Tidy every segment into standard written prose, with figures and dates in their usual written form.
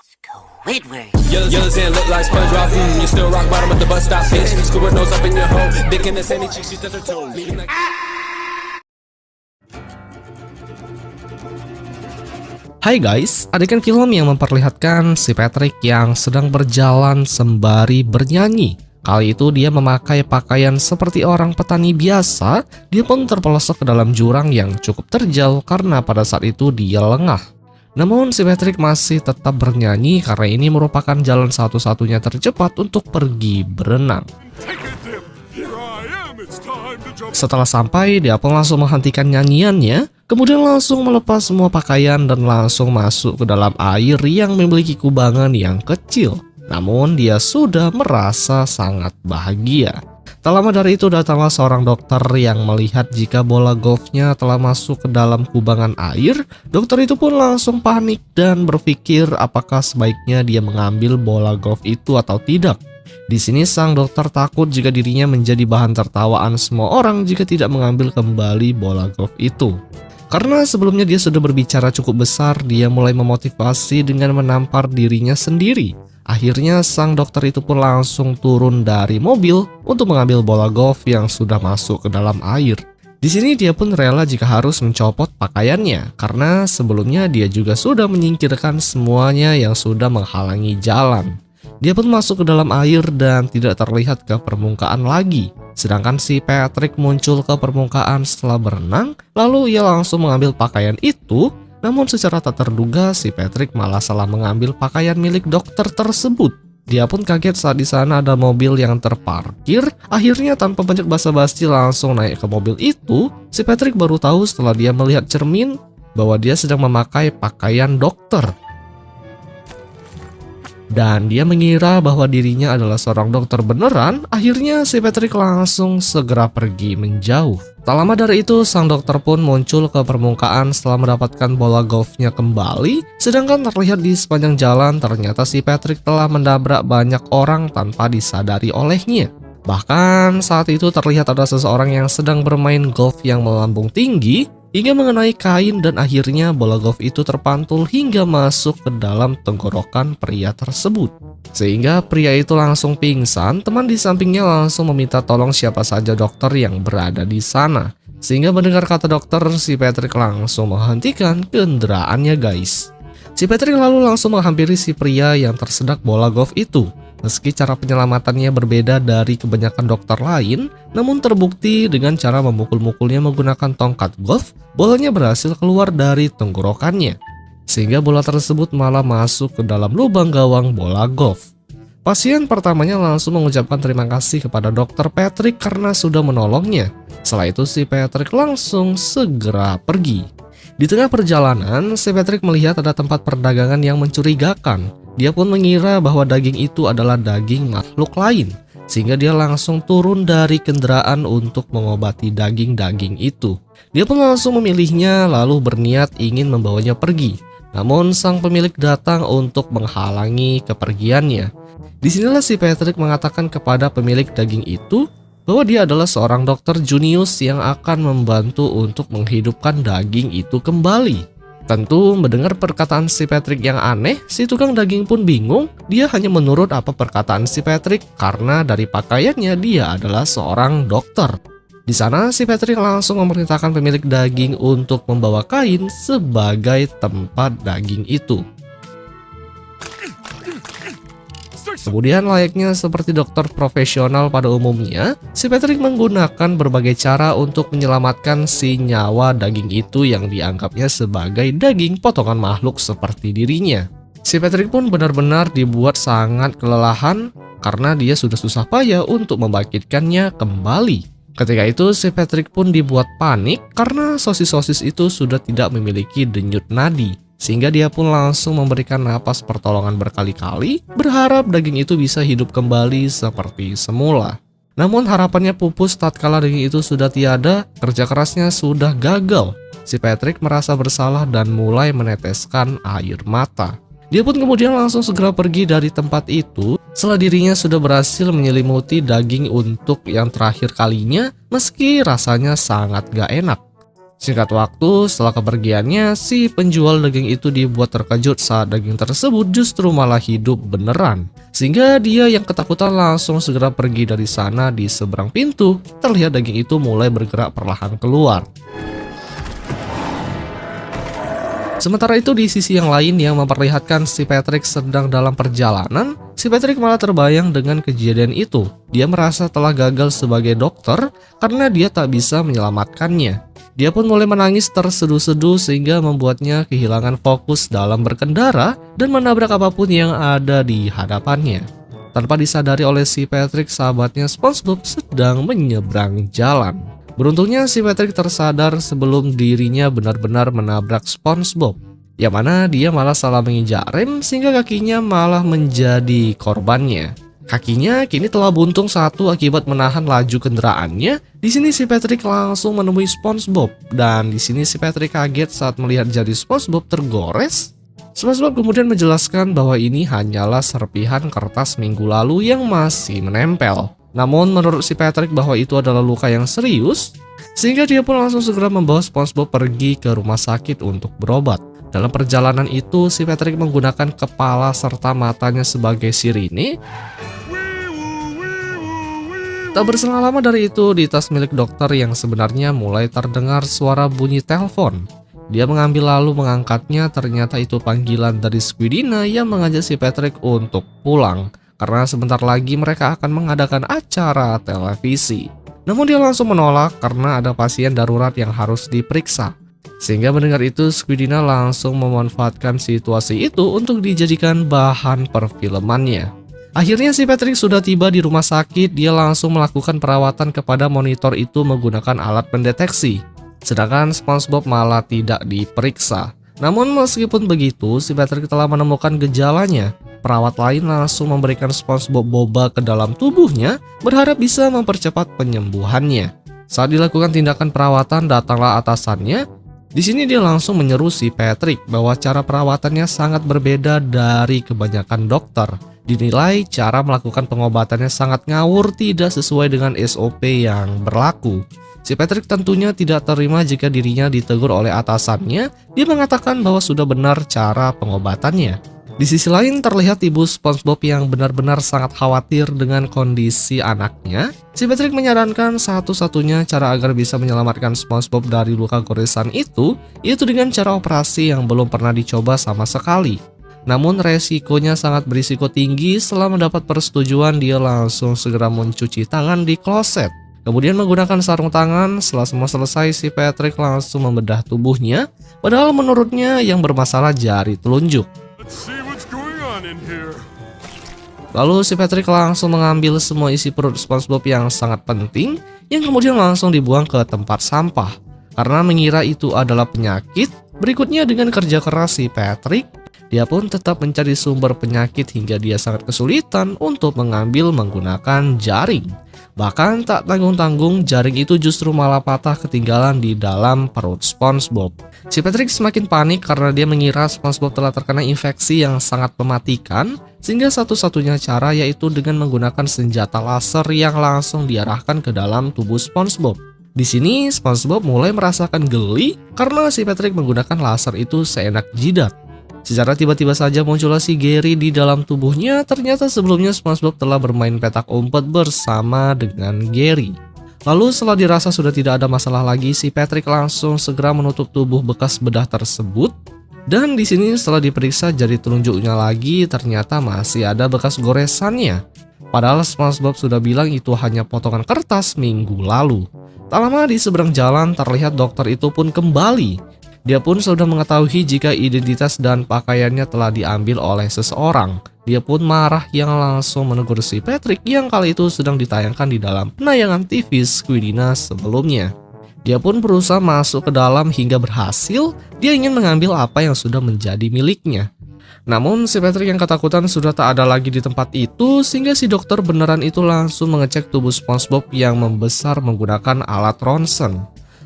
Squidward. Yellow sand look like SpongeBob. You still rock bottom at the bus stop, bitch. Squidward nose up in your hole. Dick in the sandy cheek, she touch her toes. Hai guys, adegan film yang memperlihatkan si Patrick yang sedang berjalan sembari bernyanyi. Kali itu dia memakai pakaian seperti orang petani biasa. Dia pun terpelosok ke dalam jurang yang cukup terjal karena pada saat itu dia lengah. Namun si Patrick masih tetap bernyanyi karena ini merupakan jalan satu-satunya tercepat untuk pergi berenang. Setelah sampai, dia pun langsung menghentikan nyanyiannya, kemudian langsung melepas semua pakaian dan langsung masuk ke dalam air yang memiliki kubangan yang kecil. Namun dia sudah merasa sangat bahagia. Tak lama dari itu datanglah seorang dokter yang melihat jika bola golfnya telah masuk ke dalam kubangan air. Dokter itu pun langsung panik dan berpikir apakah sebaiknya dia mengambil bola golf itu atau tidak. Di sini sang dokter takut jika dirinya menjadi bahan tertawaan semua orang jika tidak mengambil kembali bola golf itu. Karena sebelumnya dia sudah berbicara cukup besar, dia mulai memotivasi dengan menampar dirinya sendiri. Akhirnya sang dokter itu pun langsung turun dari mobil untuk mengambil bola golf yang sudah masuk ke dalam air. Di sini dia pun rela jika harus mencopot pakaiannya, karena sebelumnya dia juga sudah menyingkirkan semuanya yang sudah menghalangi jalan. Dia pun masuk ke dalam air dan tidak terlihat ke permukaan lagi. Sedangkan si Patrick muncul ke permukaan setelah berenang, lalu ia langsung mengambil pakaian itu. Namun secara tak terduga si Patrick malah salah mengambil pakaian milik dokter tersebut. Dia pun kaget saat di sana ada mobil yang terparkir. Akhirnya tanpa banyak basa-basi langsung naik ke mobil itu. Si Patrick baru tahu setelah dia melihat cermin bahwa dia sedang memakai pakaian dokter. Dan dia mengira bahwa dirinya adalah seorang dokter beneran. Akhirnya si Patrick langsung segera pergi menjauh. Tak lama dari itu sang dokter pun muncul ke permukaan setelah mendapatkan bola golfnya kembali. Sedangkan terlihat di sepanjang jalan ternyata si Patrick telah menabrak banyak orang tanpa disadari olehnya. Bahkan saat itu terlihat ada seseorang yang sedang bermain golf yang melambung tinggi hingga mengenai kain dan akhirnya bola golf itu terpantul hingga masuk ke dalam tenggorokan pria tersebut. Sehingga pria itu langsung pingsan, teman di sampingnya langsung meminta tolong siapa saja dokter yang berada di sana. Sehingga mendengar kata dokter, si Patrick langsung menghentikan kendaraannya guys. Si Patrick lalu langsung menghampiri si pria yang tersedak bola golf itu. Meski cara penyelamatannya berbeda dari kebanyakan dokter lain, namun terbukti dengan cara memukul-mukulnya menggunakan tongkat golf, bolanya berhasil keluar dari tenggorokannya. Sehingga bola tersebut malah masuk ke dalam lubang gawang bola golf. Pasien pertamanya langsung mengucapkan terima kasih kepada dokter Patrick karena sudah menolongnya. Setelah itu si Patrick langsung segera pergi. Di tengah perjalanan, si Patrick melihat ada tempat perdagangan yang mencurigakan. Dia pun mengira bahwa daging itu adalah daging makhluk lain, sehingga dia langsung turun dari kendaraan untuk mengobati daging-daging itu. Dia pun langsung memilihnya lalu berniat ingin membawanya pergi. Namun sang pemilik datang untuk menghalangi kepergiannya. Disinilah si Patrick mengatakan kepada pemilik daging itu bahwa dia adalah seorang dokter junius yang akan membantu untuk menghidupkan daging itu kembali. Tentu mendengar perkataan si Patrick yang aneh, si tukang daging pun bingung. Dia hanya menurut apa perkataan si Patrick karena dari pakaiannya dia adalah seorang dokter. Di sana si Patrick langsung memerintahkan pemilik daging untuk membawa kain sebagai tempat daging itu. Kemudian layaknya seperti dokter profesional pada umumnya, si Patrick menggunakan berbagai cara untuk menyelamatkan si nyawa daging itu yang dianggapnya sebagai daging potongan makhluk seperti dirinya. Si Patrick pun benar-benar dibuat sangat kelelahan karena dia sudah susah payah untuk membangkitkannya kembali. Ketika itu si Patrick pun dibuat panik karena sosis-sosis itu sudah tidak memiliki denyut nadi. Sehingga dia pun langsung memberikan napas pertolongan berkali-kali, berharap daging itu bisa hidup kembali seperti semula. Namun harapannya pupus tatkala daging itu sudah tiada, kerja kerasnya sudah gagal. Si Patrick merasa bersalah dan mulai meneteskan air mata. Dia pun kemudian langsung segera pergi dari tempat itu setelah dirinya sudah berhasil menyelimuti daging untuk yang terakhir kalinya meski rasanya sangat gak enak. Singkat waktu, setelah kepergiannya, si penjual daging itu dibuat terkejut saat daging tersebut justru malah hidup beneran. Sehingga dia yang ketakutan langsung segera pergi dari sana. Di seberang pintu, terlihat daging itu mulai bergerak perlahan keluar. Sementara itu di sisi yang lain yang memperlihatkan si Patrick sedang dalam perjalanan, si Patrick malah terbayang dengan kejadian itu. Dia merasa telah gagal sebagai dokter karena dia tak bisa menyelamatkannya. Dia pun mulai menangis terseduh-seduh sehingga membuatnya kehilangan fokus dalam berkendara dan menabrak apapun yang ada di hadapannya. Tanpa disadari oleh si Patrick, sahabatnya SpongeBob sedang menyeberang jalan. Beruntungnya si Patrick tersadar sebelum dirinya benar-benar menabrak SpongeBob, yang mana dia malah salah menginjak rem sehingga kakinya malah menjadi korbannya. Kakinya kini telah buntung satu akibat menahan laju kendaraannya. Di sini si Patrick langsung menemui SpongeBob dan di sini si Patrick kaget saat melihat jari SpongeBob tergores. SpongeBob kemudian menjelaskan bahwa ini hanyalah serpihan kertas minggu lalu yang masih menempel. Namun menurut si Patrick bahwa itu adalah luka yang serius, sehingga dia pun langsung segera membawa SpongeBob pergi ke rumah sakit untuk berobat. Dalam perjalanan itu, si Patrick menggunakan kepala serta matanya sebagai sirine. Tak berselang lama dari itu, di tas milik dokter yang sebenarnya mulai terdengar suara bunyi telepon. Dia mengambil lalu mengangkatnya, ternyata itu panggilan dari Squidina yang mengajak si Patrick untuk pulang. Karena sebentar lagi mereka akan mengadakan acara televisi. Namun dia langsung menolak karena ada pasien darurat yang harus diperiksa. Sehingga mendengar itu, Squidina langsung memanfaatkan situasi itu untuk dijadikan bahan perfilmannya. Akhirnya si Patrick sudah tiba di rumah sakit. Dia langsung melakukan perawatan kepada monitor itu menggunakan alat pendeteksi. Sedangkan SpongeBob malah tidak diperiksa. Namun meskipun begitu, si Patrick telah menemukan gejalanya. Perawat lain langsung memberikan SpongeBob boba ke dalam tubuhnya, berharap bisa mempercepat penyembuhannya. Saat dilakukan tindakan perawatan, datanglah atasannya. Di sini dia langsung menyeru si Patrick bahwa cara perawatannya sangat berbeda dari kebanyakan dokter. Dinilai cara melakukan pengobatannya sangat ngawur, tidak sesuai dengan SOP yang berlaku. Si Patrick tentunya tidak terima jika dirinya ditegur oleh atasannya. Dia mengatakan bahwa sudah benar cara pengobatannya. Di sisi lain terlihat ibu SpongeBob yang benar-benar sangat khawatir dengan kondisi anaknya. Si Patrick menyarankan satu-satunya cara agar bisa menyelamatkan SpongeBob dari luka goresan itu, yaitu dengan cara operasi yang belum pernah dicoba sama sekali. Namun resikonya sangat berisiko tinggi. Setelah mendapat persetujuan, dia langsung segera mencuci tangan di kloset. Kemudian menggunakan sarung tangan. Setelah semua selesai, si Patrick langsung membedah tubuhnya. Padahal menurutnya yang bermasalah jari telunjuk. Lalu si Patrick langsung mengambil semua isi perut SpongeBob yang sangat penting, yang kemudian langsung dibuang ke tempat sampah. Karena mengira itu adalah penyakit, berikutnya dengan kerja keras si Patrick, dia pun tetap mencari sumber penyakit hingga dia sangat kesulitan untuk mengambil menggunakan jaring. Bahkan tak tanggung-tanggung, jaring itu justru malah patah ketinggalan di dalam perut SpongeBob. Si Patrick semakin panik karena dia mengira SpongeBob telah terkena infeksi yang sangat mematikan, sehingga satu-satunya cara yaitu dengan menggunakan senjata laser yang langsung diarahkan ke dalam tubuh SpongeBob. Di sini SpongeBob mulai merasakan geli karena si Patrick menggunakan laser itu seenak jidat. Secara tiba-tiba saja muncullah si Gary di dalam tubuhnya. Ternyata sebelumnya SpongeBob telah bermain petak umpet bersama dengan Gary. Lalu setelah dirasa sudah tidak ada masalah lagi, si Patrick langsung segera menutup tubuh bekas bedah tersebut. Dan di sini setelah diperiksa jari telunjuknya lagi, ternyata masih ada bekas goresannya. Padahal SpongeBob sudah bilang itu hanya potongan kertas minggu lalu. Tak lama di seberang jalan terlihat dokter itu pun kembali. Dia pun sudah mengetahui jika identitas dan pakaiannya telah diambil oleh seseorang. Dia pun marah yang langsung menegur si Patrick yang kali itu sedang ditayangkan di dalam penayangan TV Squidina sebelumnya. Dia pun berusaha masuk ke dalam hingga berhasil. Dia ingin mengambil apa yang sudah menjadi miliknya. Namun si Patrick yang ketakutan sudah tak ada lagi di tempat itu, sehingga si dokter beneran itu langsung mengecek tubuh SpongeBob yang membesar menggunakan alat ronsen.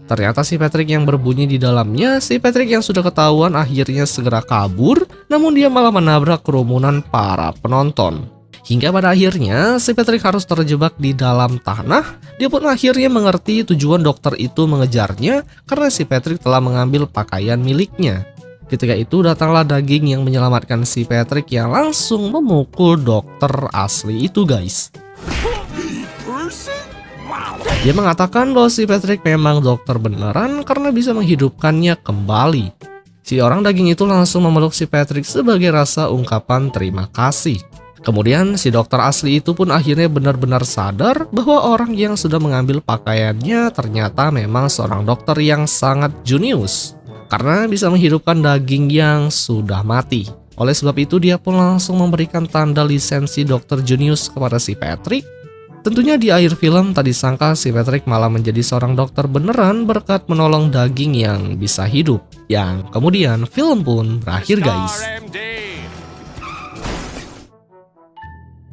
Ternyata si Patrick yang berbunyi di dalamnya. Si Patrick yang sudah ketahuan akhirnya segera kabur, namun dia malah menabrak kerumunan para penonton. Hingga pada akhirnya si Patrick harus terjebak di dalam tanah. Dia pun akhirnya mengerti tujuan dokter itu mengejarnya karena si Patrick telah mengambil pakaian miliknya. Ketika itu datanglah daging yang menyelamatkan si Patrick yang langsung memukul dokter asli itu, guys. Dia mengatakan bahwa si Patrick memang dokter beneran karena bisa menghidupkannya kembali. Si orang daging itu langsung memeluk si Patrick sebagai rasa ungkapan terima kasih. Kemudian si dokter asli itu pun akhirnya benar-benar sadar bahwa orang yang sudah mengambil pakaiannya ternyata memang seorang dokter yang sangat jenius karena bisa menghidupkan daging yang sudah mati. Oleh sebab itu dia pun langsung memberikan tanda lisensi dokter jenius kepada si Patrick. Tentunya di akhir film tak disangka si Patrick malah menjadi seorang dokter beneran berkat menolong daging yang bisa hidup. Yang kemudian film pun berakhir, guys.